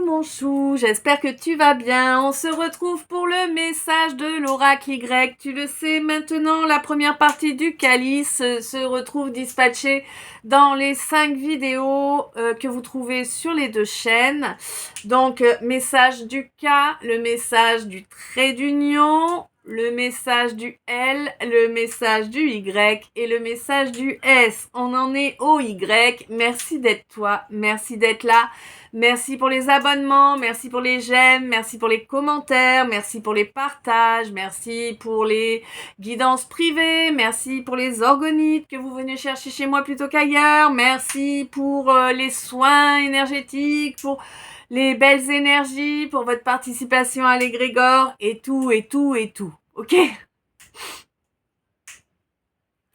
mon chou, j'espère que tu vas bien. On se retrouve pour le message de l'oracle Y. Tu le sais maintenant, la première partie du calice se retrouve dispatchée dans les 5 vidéos que vous trouvez sur les 2 chaînes. Donc, message du K, le message du trait d'union, le message du L, le message du Y et le message du S. On en est au Y. Merci d'être toi, merci d'être là. Merci pour les abonnements, merci pour les j'aime, merci pour les commentaires, merci pour les partages, merci pour les guidances privées, merci pour les orgonites que vous venez chercher chez moi plutôt qu'ailleurs, merci pour les soins énergétiques, pour les belles énergies, pour votre participation à l'égrégore, et tout, et tout, et tout. Ok ?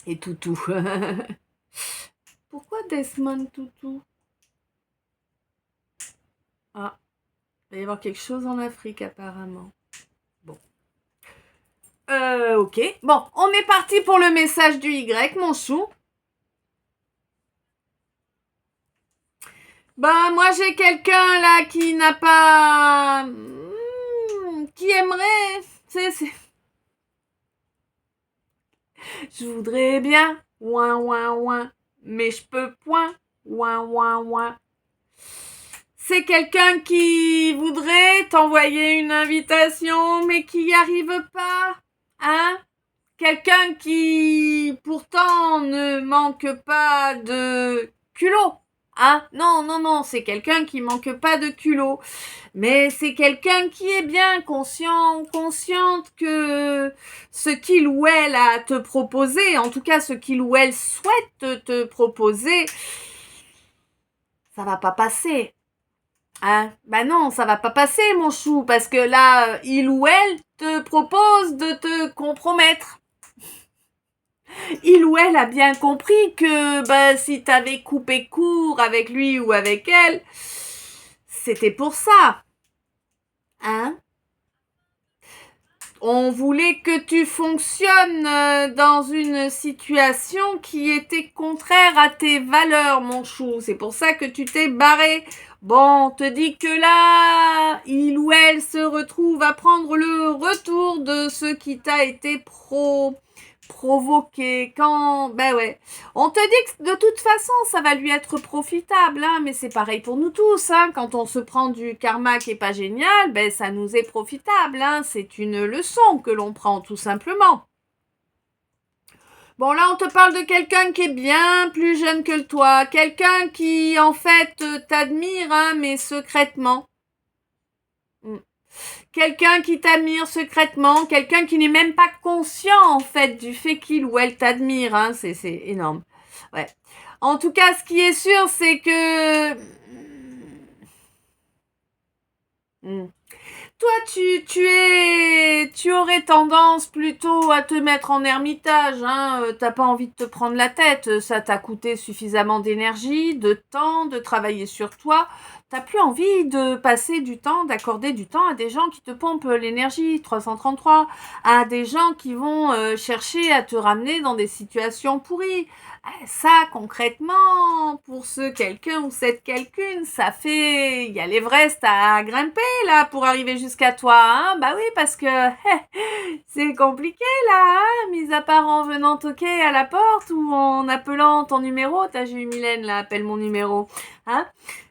Et tout. Pourquoi Desmond Toutou ? Ah, il va y avoir quelque chose en Afrique apparemment. Bon. Ok. Bon, on est parti pour le message du Y, mon chou. Ben, moi j'ai quelqu'un là qui n'a pas... qui aimerait... Je voudrais bien... ouin, mais je peux point... ouin. C'est quelqu'un qui voudrait t'envoyer une invitation, mais qui n'y arrive pas, hein ? Quelqu'un qui, pourtant, ne manque pas de culot, hein ? Non, c'est quelqu'un qui manque pas de culot. Mais c'est quelqu'un qui est bien consciente que ce qu'il ou elle a à te proposer, en tout cas ce qu'il ou elle souhaite te proposer, ça va pas passer. Hein? Ben non, ça va pas passer, mon chou, parce que là, il ou elle te propose de te compromettre. Il ou elle a bien compris que si t'avais coupé court avec lui ou avec elle, c'était pour ça. Hein? On voulait que tu fonctionnes dans une situation qui était contraire à tes valeurs, mon chou. C'est pour ça que tu t'es barré. Bon, on te dit que là, il ou elle se retrouve à prendre le retour de ce qui t'a été provoqué quand... Ben ouais. On te dit que de toute façon, ça va lui être profitable, hein, mais c'est pareil pour nous tous, hein. Quand on se prend du karma qui est pas génial, ben ça nous est profitable, hein. C'est une leçon que l'on prend, tout simplement. Bon, là, on te parle de quelqu'un qui est bien plus jeune que toi, quelqu'un qui, en fait, t'admire, hein, mais secrètement. Quelqu'un qui t'admire secrètement, quelqu'un qui n'est même pas conscient, en fait, du fait qu'il ou elle t'admire, hein, c'est énorme. Ouais. En tout cas, ce qui est sûr, c'est que... Toi, tu aurais tendance plutôt à te mettre en ermitage, hein. T'as pas envie de te prendre la tête. Ça t'a coûté suffisamment d'énergie, de temps, de travailler sur toi. T'as plus envie de passer du temps, d'accorder du temps à des gens qui te pompent l'énergie, 333, à des gens qui vont chercher à te ramener dans des situations pourries. Ça, concrètement, pour ce quelqu'un ou cette quelqu'une, ça fait... Il y a l'Everest à grimper, là, pour arriver jusqu'à toi, hein. Bah oui, parce que c'est compliqué, là, hein, mis à part en venant toquer à la porte ou en appelant ton numéro. J'ai eu Mylène, là, appelle mon numéro, hein.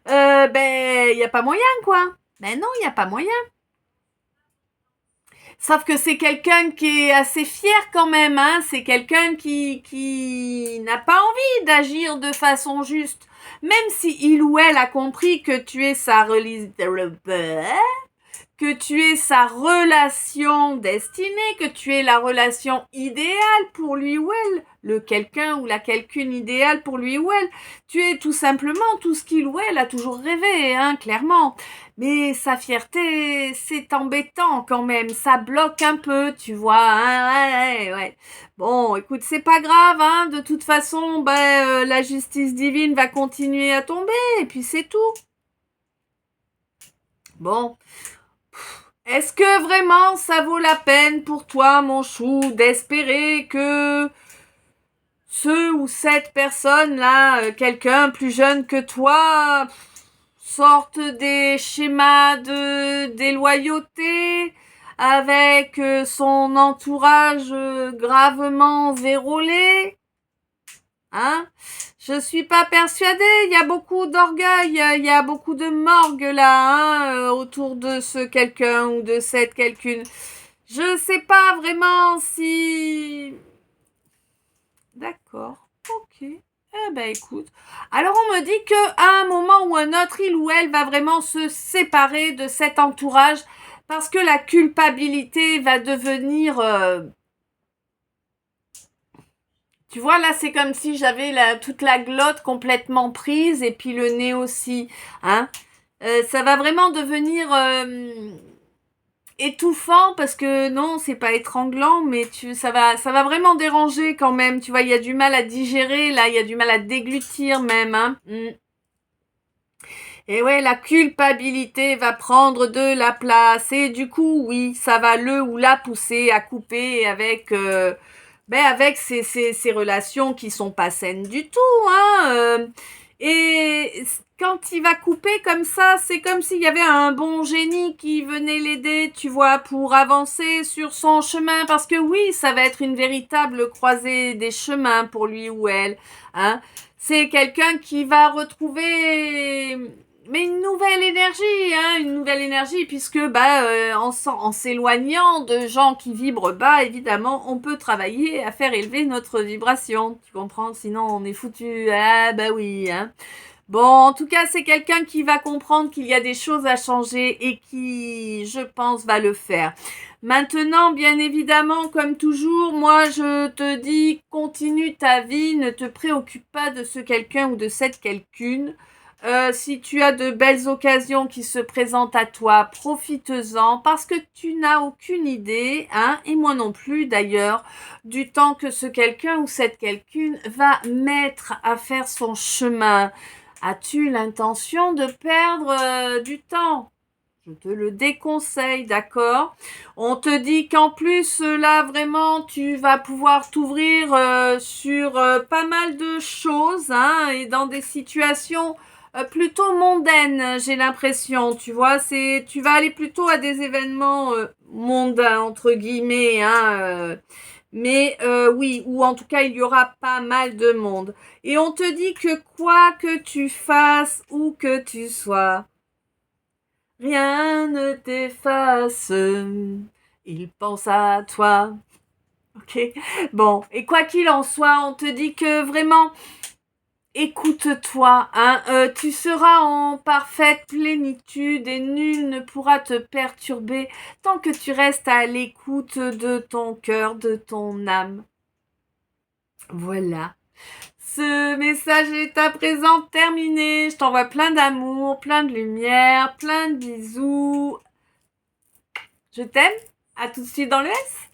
Il y a pas moyen, quoi. Ben non, il y a pas moyen. Sauf que c'est quelqu'un qui est assez fier quand même, hein. C'est quelqu'un qui n'a pas envie d'agir de façon juste. Même si il ou elle a compris que tu es sa relation destinée, que tu es la relation idéale pour lui ou elle, le quelqu'un ou la quelqu'une idéale pour lui ou elle. Tu es tout simplement tout ce qu'il ou elle a toujours rêvé, hein, clairement. Mais sa fierté, c'est embêtant quand même, ça bloque un peu, tu vois, hein, ouais. Bon, écoute, c'est pas grave, hein, de toute façon, la justice divine va continuer à tomber, et puis c'est tout. Bon. Est-ce que vraiment ça vaut la peine pour toi, mon chou, d'espérer que ce ou cette personne-là, quelqu'un plus jeune que toi, sortent des schémas de déloyauté avec son entourage gravement vérolé. Hein? Je suis pas persuadée, il y a beaucoup d'orgueil, il y a beaucoup de morgue là, hein, autour de ce quelqu'un ou de cette quelqu'une. Je sais pas vraiment si... D'accord, ok. Eh ben écoute, alors on me dit qu'à un moment ou un autre, il ou elle va vraiment se séparer de cet entourage parce que la culpabilité va devenir... Tu vois, là, c'est comme si j'avais toute la glotte complètement prise et puis le nez aussi. Hein. Ça va vraiment devenir étouffant parce que non, c'est pas étranglant, mais ça va vraiment déranger quand même. Tu vois, il y a du mal à digérer, là, il y a du mal à déglutir même. Hein. Et ouais, la culpabilité va prendre de la place et du coup, oui, ça va le ou la pousser à couper avec avec ces relations qui sont pas saines du tout, hein. Et quand il va couper comme ça, c'est comme s'il y avait un bon génie qui venait l'aider, tu vois, pour avancer sur son chemin, parce que oui, ça va être une véritable croisée des chemins pour lui ou elle, hein. C'est quelqu'un qui va retrouver mais une nouvelle énergie, hein, une nouvelle énergie, puisque en s'éloignant de gens qui vibrent bas, évidemment, on peut travailler à faire élever notre vibration. Tu comprends? Sinon, on est foutu. Ah bah oui. Hein. Bon, en tout cas, c'est quelqu'un qui va comprendre qu'il y a des choses à changer et qui, je pense, va le faire. Maintenant, bien évidemment, comme toujours, moi, je te dis, continue ta vie, ne te préoccupe pas de ce quelqu'un ou de cette quelqu'une. Si tu as de belles occasions qui se présentent à toi, profite-en parce que tu n'as aucune idée, hein, et moi non plus d'ailleurs, du temps que ce quelqu'un ou cette quelqu'une va mettre à faire son chemin. As-tu l'intention de perdre du temps? Je te le déconseille, d'accord? On te dit qu'en plus, là, vraiment, tu vas pouvoir t'ouvrir sur pas mal de choses, hein, et dans des situations plutôt mondaines, j'ai l'impression, tu vois. Tu vas aller plutôt à des événements mondains, entre guillemets, hein, mais oui, ou en tout cas, il y aura pas mal de monde. Et on te dit que quoi que tu fasses, où que tu sois, rien ne t'efface, il pense à toi. Ok? Bon, et quoi qu'il en soit, on te dit que vraiment, écoute-toi, hein, tu seras en parfaite plénitude et nul ne pourra te perturber tant que tu restes à l'écoute de ton cœur, de ton âme. Voilà. Ce message est à présent terminé. Je t'envoie plein d'amour, plein de lumière, plein de bisous. Je t'aime. À tout de suite dans le S.